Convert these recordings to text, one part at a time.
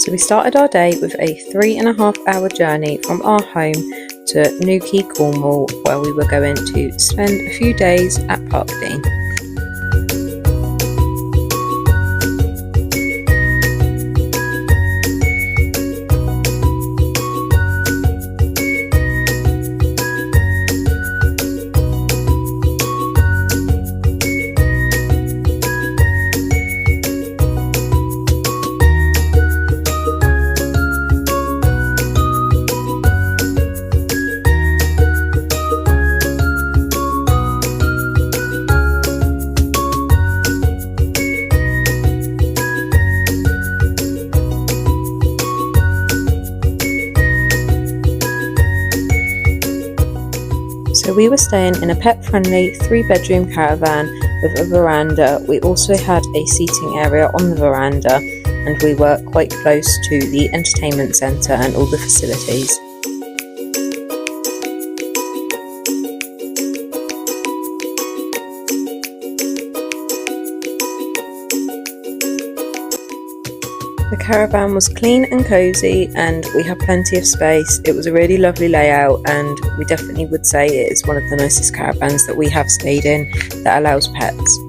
So we started our day with a 3.5 hour journey from our home to Newquay, Cornwall, where we were going to spend a few days at Parkdean. So we were staying in a pet-friendly 3-bedroom caravan with a veranda. We also had a seating area on the veranda, and we were quite close to the entertainment centre and all the facilities. The caravan was clean and cosy, and we had plenty of space. It was a really lovely layout, and we definitely would say it is one of the nicest caravans that we have stayed in that allows pets.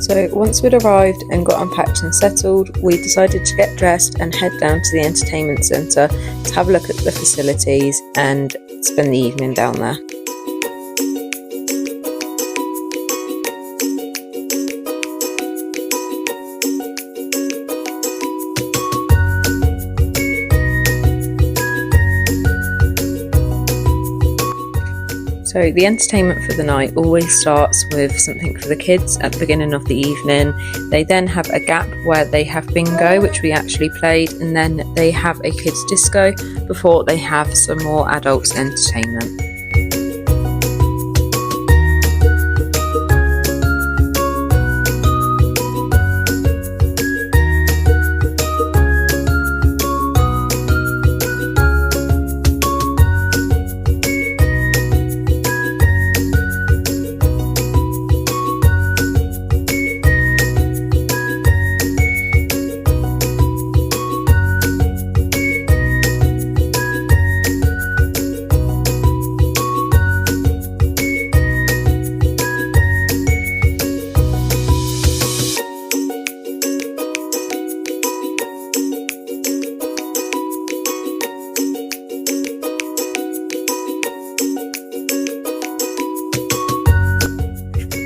So once we'd arrived and got unpacked and settled, we decided to get dressed and head down to the entertainment centre to have a look at the facilities and spend the evening down there. So the entertainment for the night always starts with something for the kids at the beginning of the evening. They then have a gap where they have bingo, which we actually played, and then they have a kids disco before they have some more adults entertainment.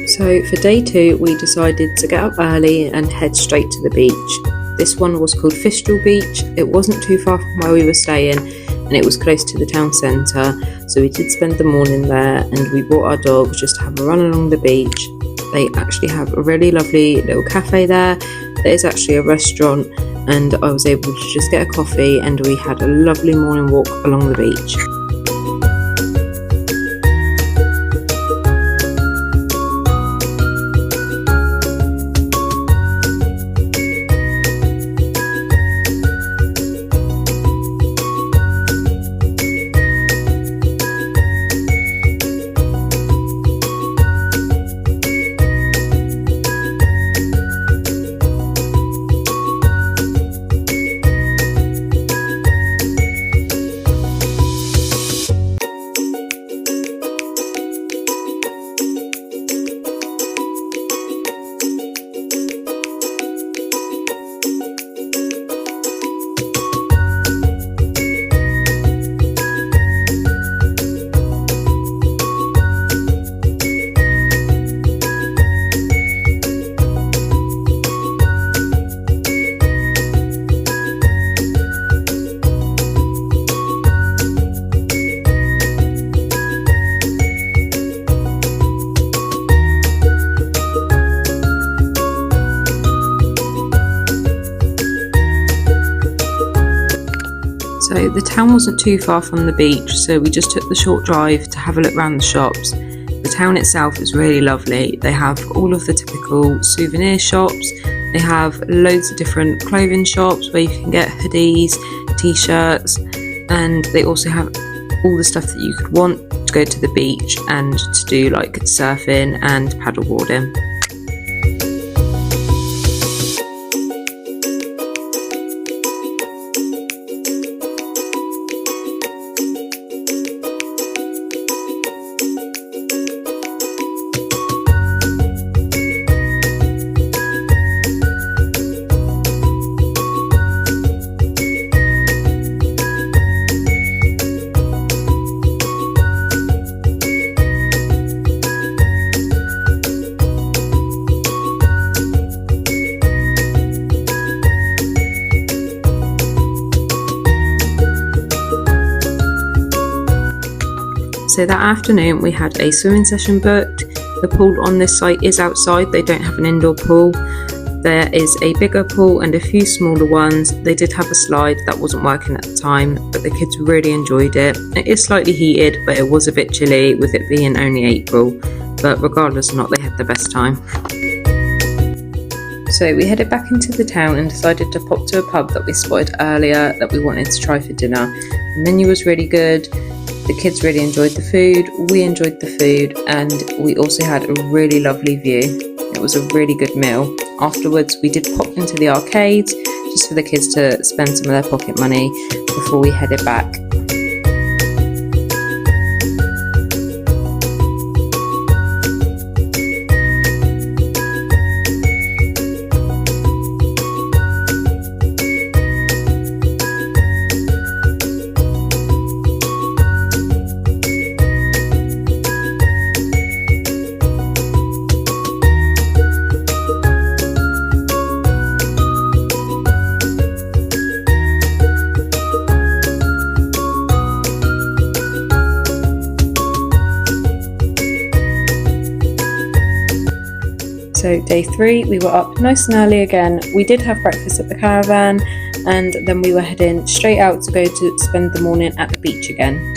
So for day 2, we decided to get up early and head straight to the beach. This one was called Fistral Beach. It wasn't too far from where we were staying, and it was close to the town centre, so we did spend the morning there, and we brought our dogs just to have a run along the beach. They actually have a really lovely little cafe there. There is actually a restaurant, and I was able to just get a coffee, and we had a lovely morning walk along the beach. So the town wasn't too far from the beach, so we just took the short drive to have a look around the shops. The town itself is really lovely. They have all of the typical souvenir shops. They have loads of different clothing shops where you can get hoodies, t-shirts, and they also have all the stuff that you could want to go to the beach and to do like surfing and paddleboarding. So that afternoon we had a swimming session booked. The pool on this site is outside, they don't have an indoor pool. There is a bigger pool and a few smaller ones. They did have a slide that wasn't working at the time, but the kids really enjoyed it. It is slightly heated, but it was a bit chilly with it being only April. But regardless or not, they had the best time. So we headed back into the town and decided to pop to a pub that we spotted earlier that we wanted to try for dinner. The menu was really good. The kids really enjoyed the food, we enjoyed the food, and we also had a really lovely view. It was a really good meal. Afterwards, we did pop into the arcades just for the kids to spend some of their pocket money before we headed back. So day 3, we were up nice and early again. We did have breakfast at the caravan, and then we were heading straight out to go to spend the morning at the beach again.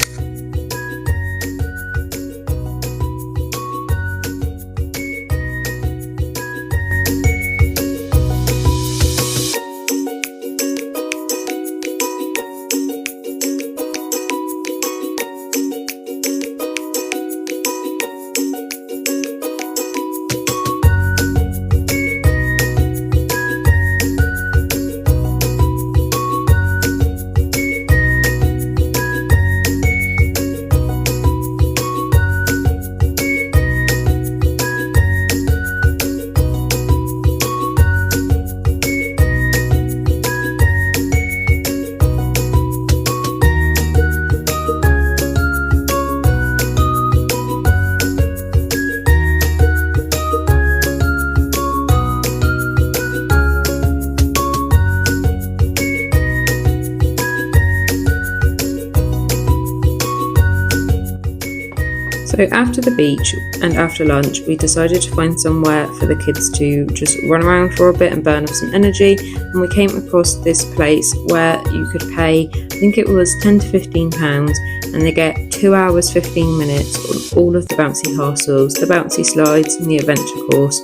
So after the beach and after lunch, we decided to find somewhere for the kids to just run around for a bit and burn off some energy, and we came across this place where you could pay, I think it was £10 to £15, and they get 2 hours 15 minutes on all of the bouncy castles, the bouncy slides and the adventure course.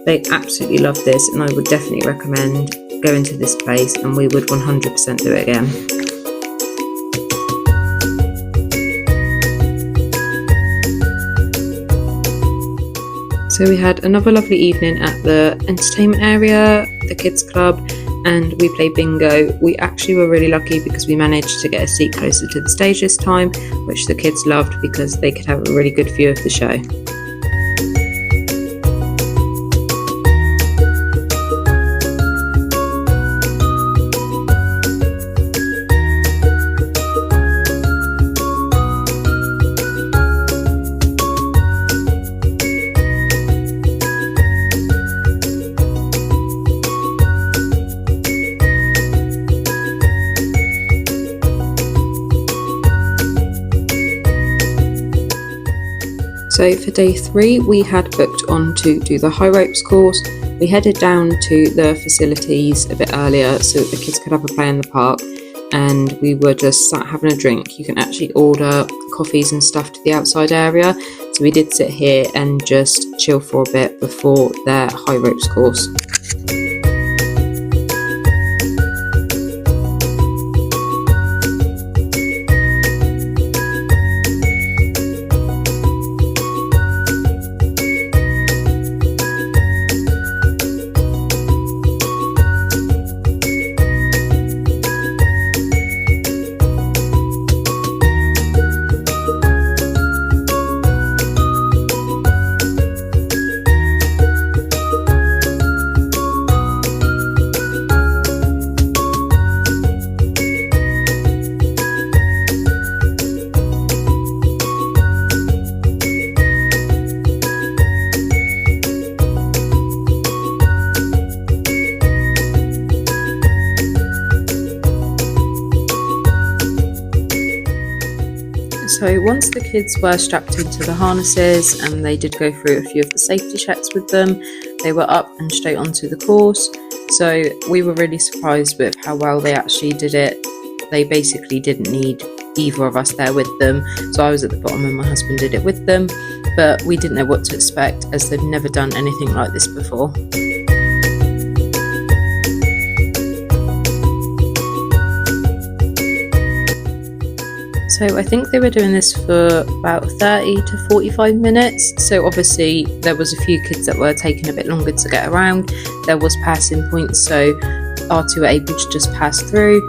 They absolutely love this, and I would definitely recommend going to this place, and we would 100% do it again. So we had another lovely evening at the entertainment area, the kids club, and we played bingo. We actually were really lucky because we managed to get a seat closer to the stage this time, which the kids loved because they could have a really good view of the show. So for day 3, we had booked on to do the high ropes course. We headed down to the facilities a bit earlier so that the kids could have a play in the park. and we were just sat having a drink. You can actually order coffees and stuff to the outside area, so we did sit here and just chill for a bit before their high ropes course. So once the kids were strapped into the harnesses and they did go through a few of the safety checks with them, they were up and straight onto the course. So we were really surprised with how well they actually did it. They basically didn't need either of us there with them. So I was at the bottom and my husband did it with them, but we didn't know what to expect as they'd never done anything like this before. So I think they were doing this for about 30 to 45 minutes. So obviously there was a few kids that were taking a bit longer to get around. There was passing points, so our two were able to just pass through.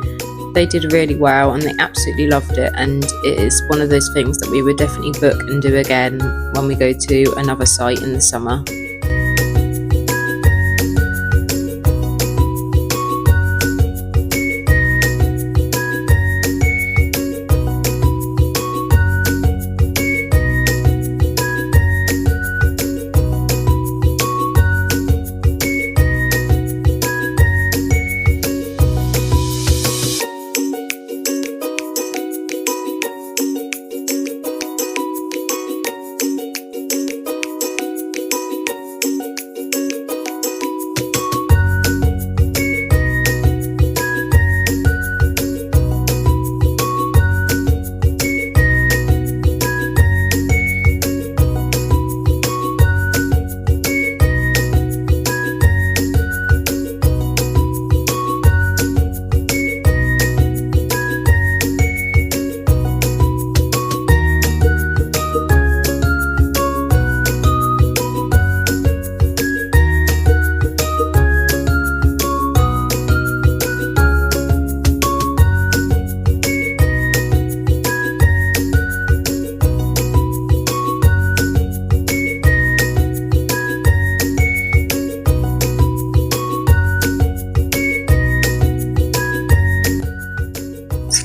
They did really well and they absolutely loved it, and it is one of those things that we would definitely book and do again when we go to another site in the summer.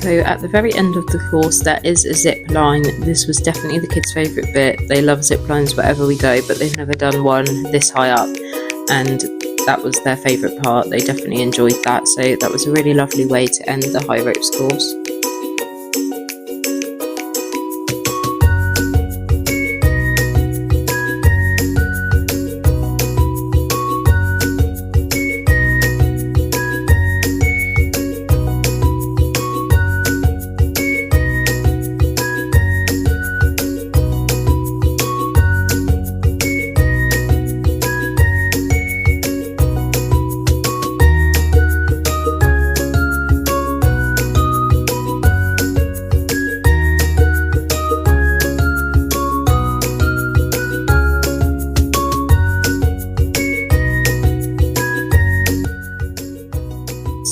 So at the very end of the course there is a zip line. This was definitely the kids' favourite bit. They love zip lines wherever we go, but they've never done one this high up, and that was their favourite part. They definitely enjoyed that, so that was a really lovely way to end the high ropes course.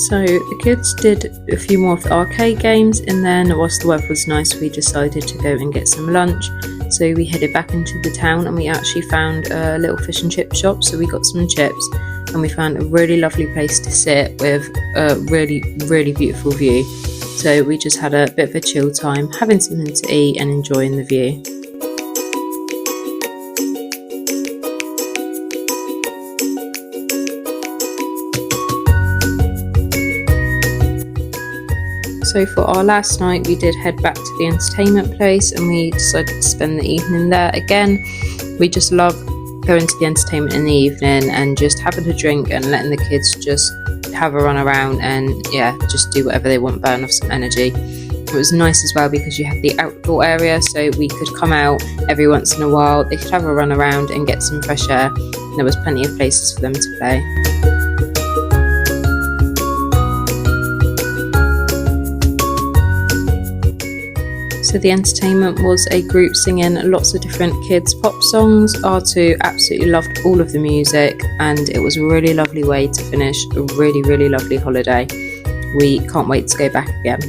So the kids did a few more of the arcade games, and then whilst the weather was nice we decided to go and get some lunch. So we headed back into the town and we actually found a little fish and chip shop, so we got some chips and we found a really lovely place to sit with a really beautiful view. So we just had a bit of a chill time, having something to eat and enjoying the view. So for our last night we did head back to the entertainment place and we decided to spend the evening there again. We just love going to the entertainment in the evening and just having a drink and letting the kids just have a run around and just do whatever they want, burn off some energy. It was nice as well because you had the outdoor area, so we could come out every once in a while. They could have a run around and get some fresh air, and there was plenty of places for them to play. So the entertainment was a group singing lots of different kids' pop songs. Our two absolutely loved all of the music, and it was a really lovely way to finish a really, really lovely holiday. We can't wait to go back again.